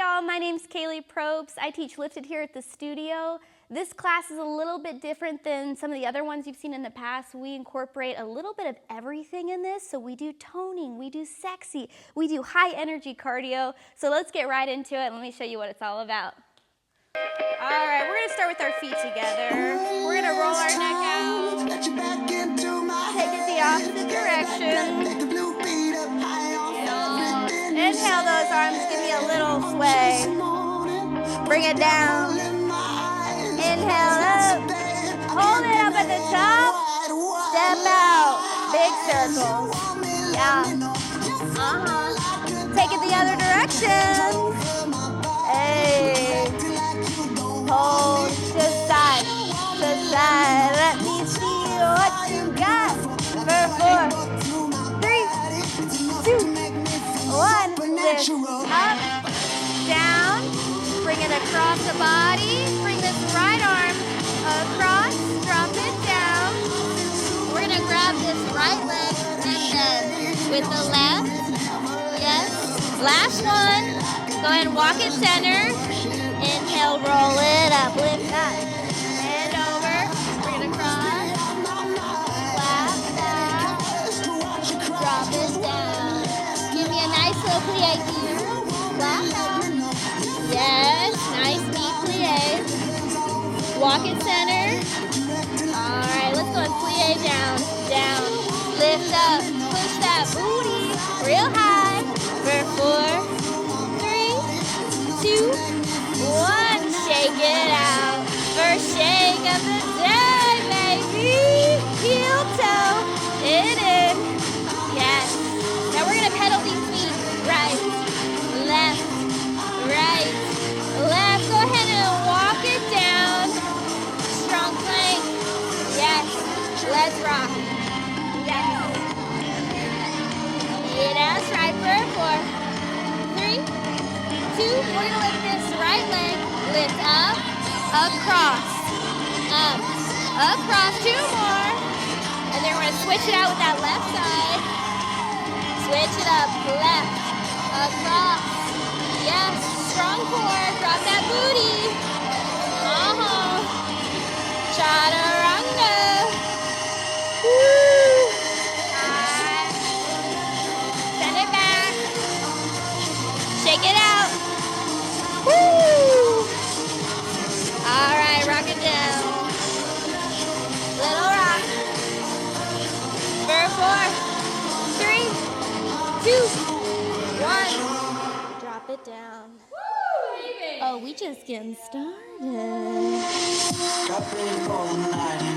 y'all, my name's Kaylee Probst. I teach Lifted here at the studio. This class is a little bit different than some of the other ones you've seen in the past. We incorporate a little bit of everything in this. So we do toning, we do sexy, we do high energy cardio. So let's get right into it. Let me show you what it's all about. All right, we're gonna start with our feet together. We're gonna roll our neck out. Take it the opposite direction. Inhale those arms, give me a little sway. Bring it down. Inhale up. Hold it up at the top. Step out. Big circles. Yeah. Take it the other direction. Hey. Hold to side. To side. Let me see what you got. For 4, 3, 2, 1. Lift up, down. Bring it across the body. Bring this right arm across. Drop it down. We're gonna grab this right leg and then with the left. Yes. Last one. Go ahead and walk it center. Inhale, roll it up. Lift up. Hand over. Bring it across. Flat back. Drop it down. Give me a nice little plie here. Flat back. Yes, nice deep plie. Walk it center. All right, let's go and plie down, down. Lift up, push that booty real high. For 4, 3, 2, 1. Shake it out. First shake of the day, baby. Heel toe. It is. Yes. Now we're gonna pedal these feet. Right, left, right, left. Go ahead and walk it down. Strong plank. Yes. Let's rock. Yes. That's right. For 4, 3, 2. We're gonna lift this right leg. Lift up, across, up, across. 2 more. And then we're gonna switch it out with that left side. Switch it up. Left, across. Yes. Strong core, drop that booty. Chaturanga. Woo. High. Send it back. Shake it out. Woo. All right, rock it down. Little rock. For 4, 3, 2, 1. Drop it down. Oh, we just getting started.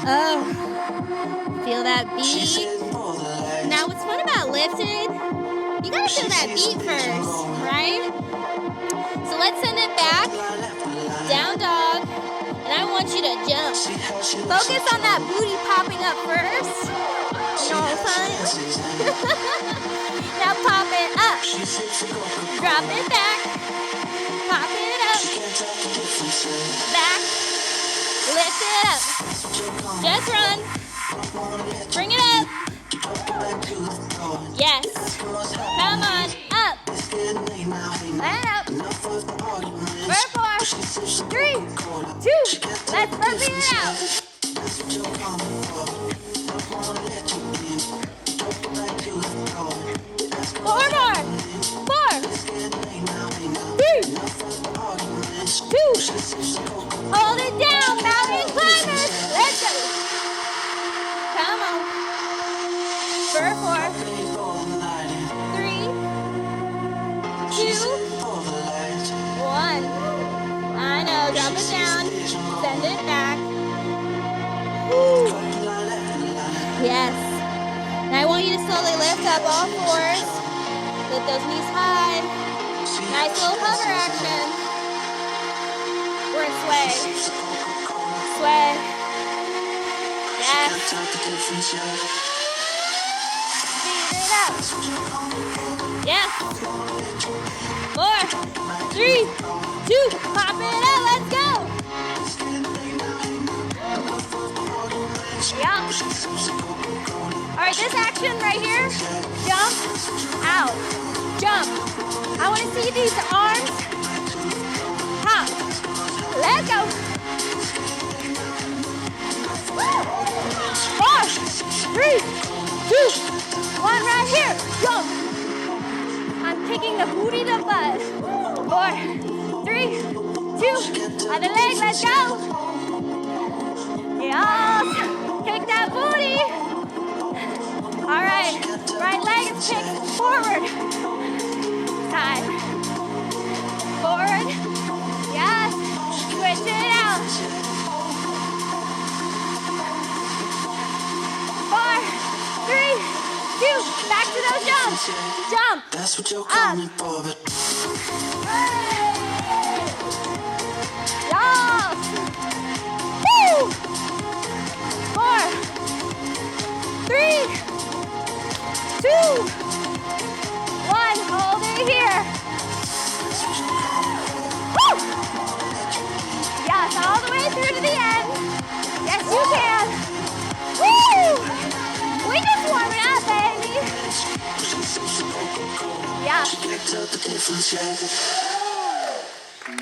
Oh, feel that beat. Now, what's fun about lifted, you gotta feel that beat first, right? So let's send it back, down dog, and I want you to jump. Focus on that booty popping up first. You know what I'm saying? Now pop it up. Drop it back. Pop it up. Back. Lift it up. Just run. Bring it up. Yes. Come on. Up. And up. For 4, 3, 2. Let's burp it out. 4 more. 4, 3, 2. Hold it down, mountain climbers. Let's go. Come on. For 4, 3, 2, 1. I know. Drop it down. Send it back. Woo. Yes. Now I want you to slowly lift up all 4s. Lift those knees high. Nice little hover action. We're gonna sway. Sway. Yes. Speed it up. Yes. 4, 3, 2. Pop it up. Let's go. Yeah. All right, this action right here, jump, out, jump. I want to see these arms Let's go. 4, 3, 2, 1, right here. Jump. I'm kicking the booty to butt. 4, 3, 2, other leg, let's go. Yes, kick that booty. All right, right leg is kicked forward. Side. Forward. Yes, switch it out. 4, 3, 2, back to those jumps. Jump. That's what you're coming for, but Yes. Woo. 4, 3, 2, 1. Hold it here. Woo. Yes, all the way through to the end. Yes, you can. Woo. We just warming up, baby. Yeah.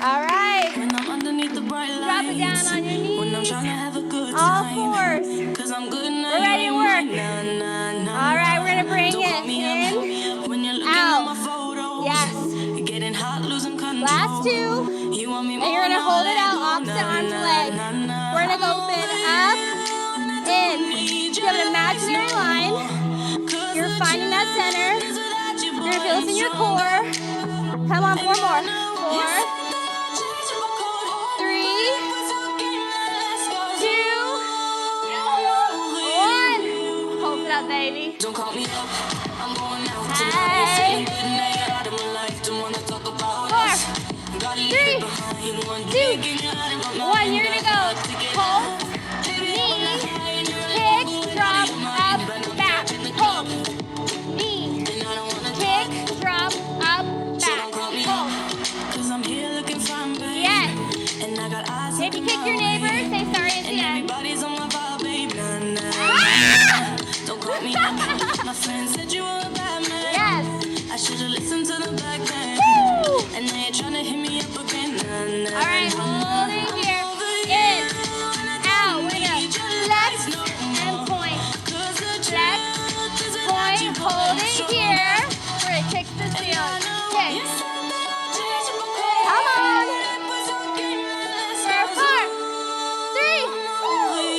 All right. when I'm underneath the bright lights, Drop it down on your knees. when I'm trying to have a good All time, fours. 'cause I'm good now. We're ready to work. Nah, nah, nah. All right, we're gonna bring Don't it call me up, in. call me up when you're looking Out. at my photos. Yes. Getting hot, losing control. Last 2. You want me And you're gonna hold it out, opposite arm to leg. We're gonna go open up, in. You have an imaginary line. You're finding that center. You're gonna feel this in your core. Come on, 4 more. 4, 3, 2, 1. Pulse it up, baby. Don't call me up. I'm going out Hey. tonight. Good night out of my life. Don't wanna talk about 4, us. Gotta leave 3, it behind. One 2, drink and you're out of my 1. You're gonna go pulse, knee, kick, drop, up, back, pulse, knee, kick, drop, up, back, pulse. 'Cause I'm here looking fine, babe. Yes. And I got eyes If you kick your neighbor, say sorry at the and end. everybody's on my vibe, babe. Nah, nah. Ah! Don't call me up. My friend said you were a bad man. Yes. I should've listened to the back then. Woo! And now you're trying to hit me up again. Nah, nah. All right, hold it here. In, out. We're gonna flex and point. Flex, point, hold it here. We're gonna kick the ceiling. Kick. Come on. For 4, 3,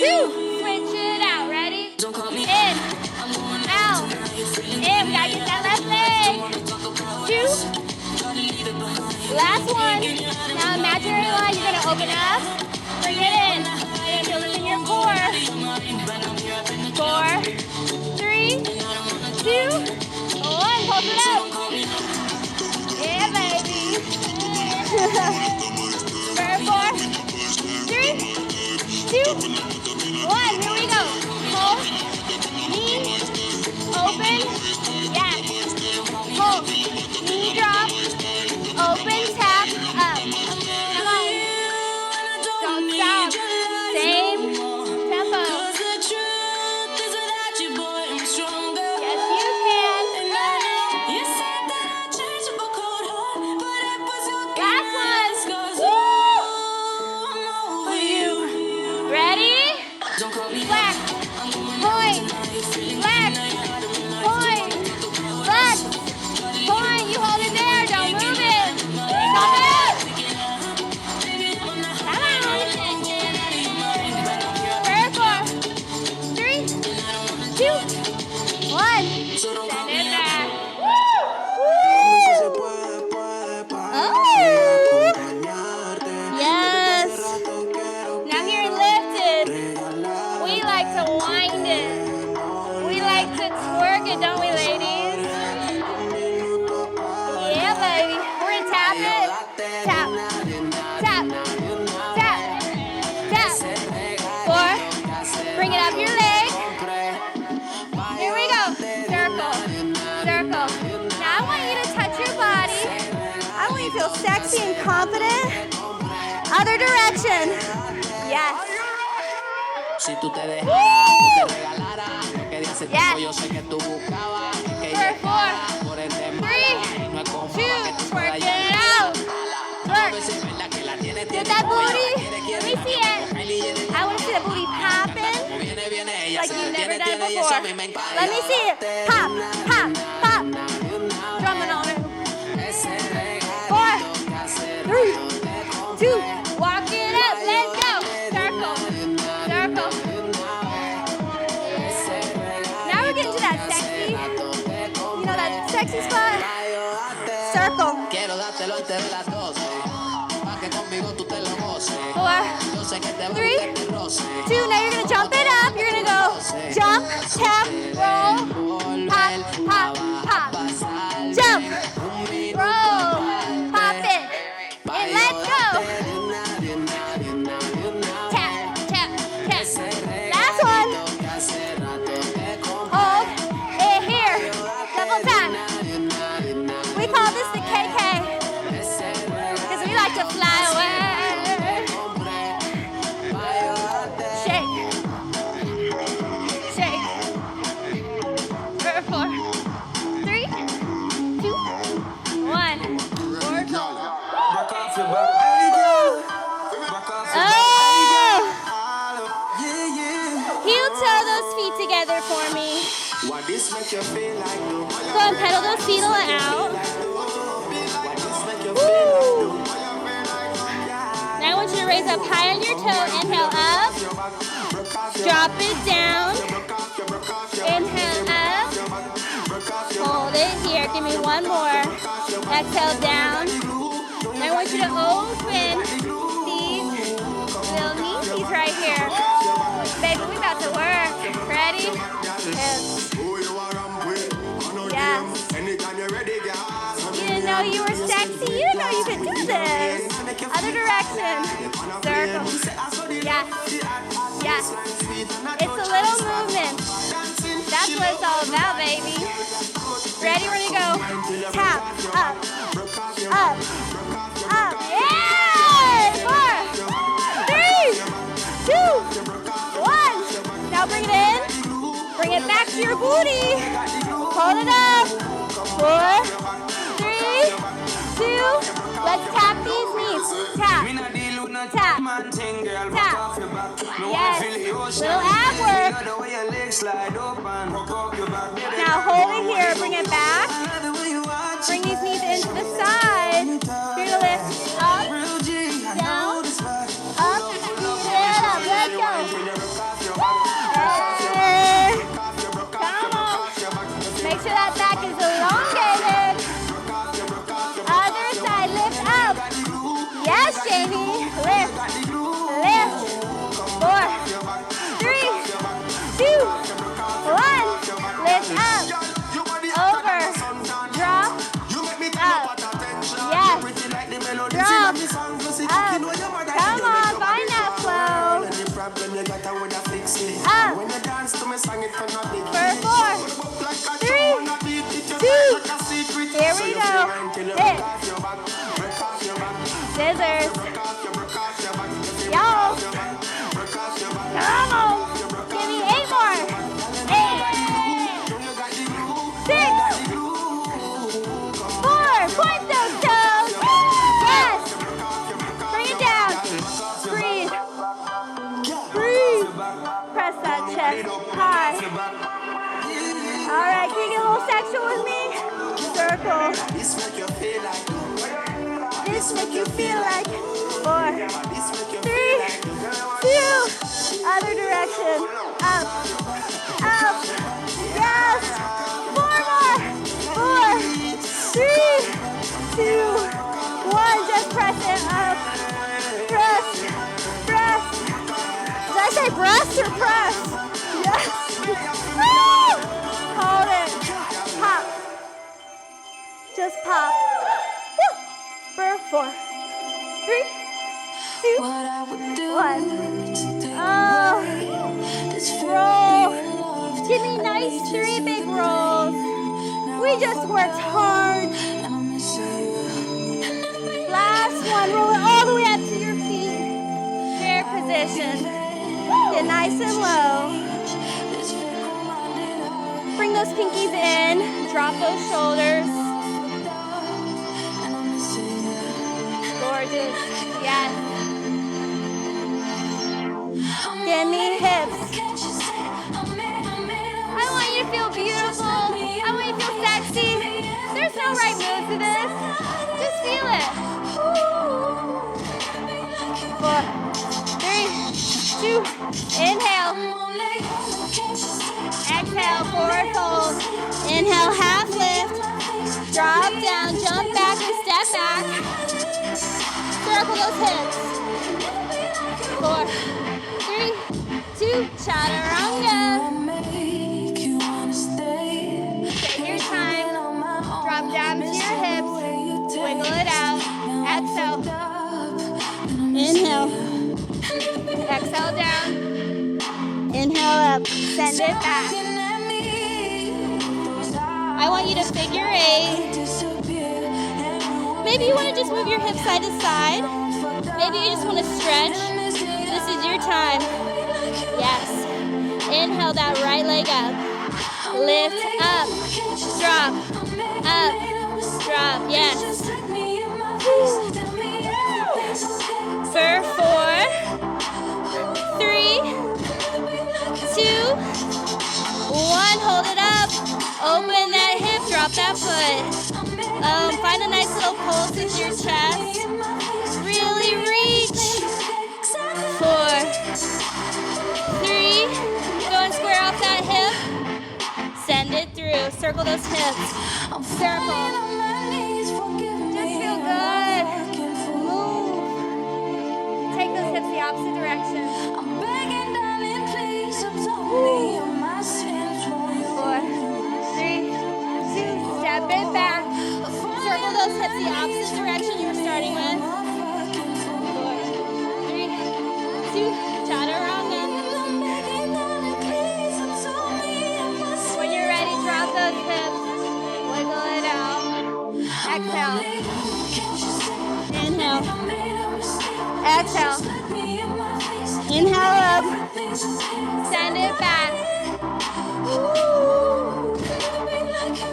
2. Switch it out. Ready? Don't call me In, I'm going out. In. We gotta get that left leg. 2. Last one. Now imaginary line. You're gonna open up. Bring it in. Feel this in your core. 4, 3, 2, 1. Hold it out. Yeah, baby. For 4, 3, 2, 1. Here we go. Hold. Knee. Open. Yes. Hold. Knee drop. Open. Tap. Up. Come on. Don't stop. Same tempo. Yes, you can. Last one. Woo! Ready? Flex. Point. Flex. Point. Flex. Point. You hold it there. Don't move it. Stop it. Come on. 4, 3, 2, 1. Send it back. Yes. Now here lifted. We like to wind it. We like to twerk it, don't we, ladies? Yeah, baby. We're gonna tap it. Tap. Tap. Tap. Tap. 4. Bring it up your leg. Here we go. Circle. Circle. Now I want you to touch your body. I want you to feel sexy and confident. Other direction. Yes. Si tú te dejas, Woo! te regalara lo que de hace Yes. tiempo yo sé que tú buscabas. Que For 4, por el 3, tema, no es como 2, que tú twerk puedas it out. Twerk. ver si es verdad que la tienes, Get that that booty. Let me see it. I want to see the booty popping like you've never done it before. Let me see it. Pop, pop, pop. Drumming on it. 4, 3, 2. Walk it up. Let's go. Circle, circle. Now we're getting to that sexy. You know that sexy spot? Circle. 4, 3, 2. Now you're gonna jump it up. You're gonna go jump, tap, roll, pop, pop, pop. Jump, roll, pop it, and let's go. Tap, tap, tap. Last one. Hold it here. Double time. We call this the KK because we like to fly away. Shake. Shake. 4, 3, 2, 1. Oh! Heel toe those feet together for me. Go and pedal those feet out. Woo! Now I want you to raise up high on your toe. Inhale up. Drop it down. Inhale up. Hold it here. Give me one more. Exhale down. I want you to open these little knees right here. Baby, we about to work. Ready? Yes. Yes. You didn't know you were sexy? You didn't know you could do this. Other direction. Circle. Yes. Yes. It's a little movement. That's what it's all about, baby. Ready? We're gonna go. Tap. Up. Up. Up. Yay! 4, 3, 2, 1. Now bring it in. Bring it back to your booty. Hold it up. 4, 3, 2. Let's tap these knees. Tap. Tap. Tap. Yes. Little ab work. Now hold it here. Bring it back. Bring these knees into the side. You're gonna lift up, down, up, and up. Let's go. Hey. Come on. Make sure that back is elongated. Other side, lift up. Yes, Jamie. Lift, lift. 4, 3, 2, 1. Lift up. Over. Drop. Up. Yes. Drop. Up. Come on, find that flow. Up. For 4, 3, 2. Here we go. Hit. Scissors. Y'all. Come on. Give me 8 more. 8. 6. 4. Point those toes. Yes. Bring it down. Breathe. Breathe. Press that chest high. All right, can you get a little sexual with me? Circle. This make you feel like 4, 3, 2. Other direction. Up. Up. Yes. 4 more. 4, 3, 2, 1. Just press it up. Press. Press. Did I say breast or press? Yes. Woo! Hold it. Pop. Just pop. Woo! For 4, 3, 2, 1. Oh. Roll. Give me nice 3 big rolls. We just worked hard. Last one. Roll it all the way up to your feet. Chair position. Get nice and low. Bring those pinkies in. Drop those shoulders. Gorgeous. Yes. Give me hips. I want you to feel beautiful. I want you to feel sexy. There's no right move to this. Just feel it. 4, 3, 2, inhale. Exhale, forward fold. Inhale, half lift. Drop down, jump back and step back. Circle those hips. 4, 3, 2, chaturanga. Take your time. Drop down to your hips. Wiggle it out. Exhale. Inhale. Exhale down. Inhale up. Send it back. I want you to figure 8. Maybe you want to just move your hips side to side. Maybe you just want to stretch. This is your time. Yes. Inhale that right leg up. Lift up. Drop. Up. Drop. Yes. For 4, 3, 2, 1. Hold it up. Open that hip. Drop that foot. Find a nice little pulse with your chest. Really reach. 4, 3. Go and square off that hip. Send it through. Circle those hips. Circle. Just feel good. Move. Take those hips the opposite direction. 4, 3, 2. Step it back. Circle those hips the opposite direction you were starting with. 4, 3, 2. Chaturanga. When you're ready, drop those hips. Wiggle it out. Exhale. Inhale. Exhale. Inhale up. Send it back.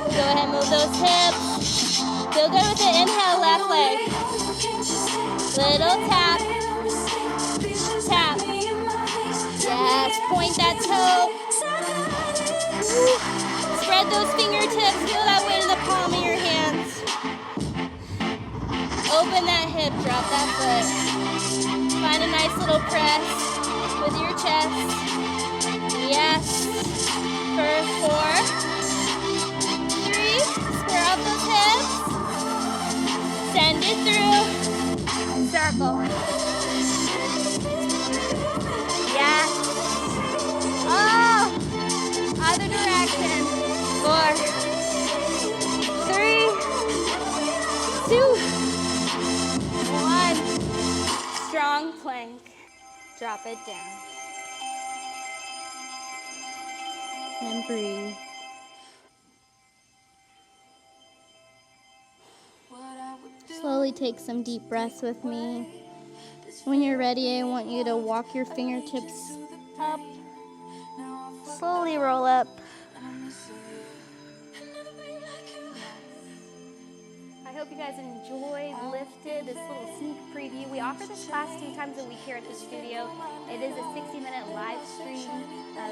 Go ahead, move those hips. Feel good with the inhale, left leg. Little tap. Tap. Yes, point that toe. Spread those fingertips. Feel that weight in the palm of your hands. Open that hip, drop that foot. Find a nice little press with your chest. Yes. For 4, 3, square off those hips. Send it through. Circle. Yes. Oh. Other direction. 4, 3, 2, 1. Strong plank. Drop it down. And breathe. Slowly take some deep breaths with me. When you're ready, I want you to walk your fingertips up. Slowly roll up. I hope you guys enjoyed, lifted this little sneak preview. We offer this class 2 times a week here at the studio. It is a 60-minute live stream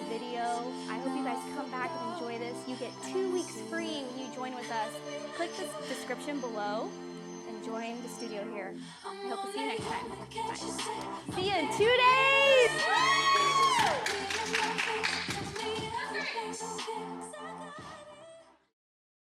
video. I hope you guys come back and enjoy this. You get 2 weeks free when you join with us. Click the description below and join the studio here. I hope to see you next time. Bye. See you in 2 days.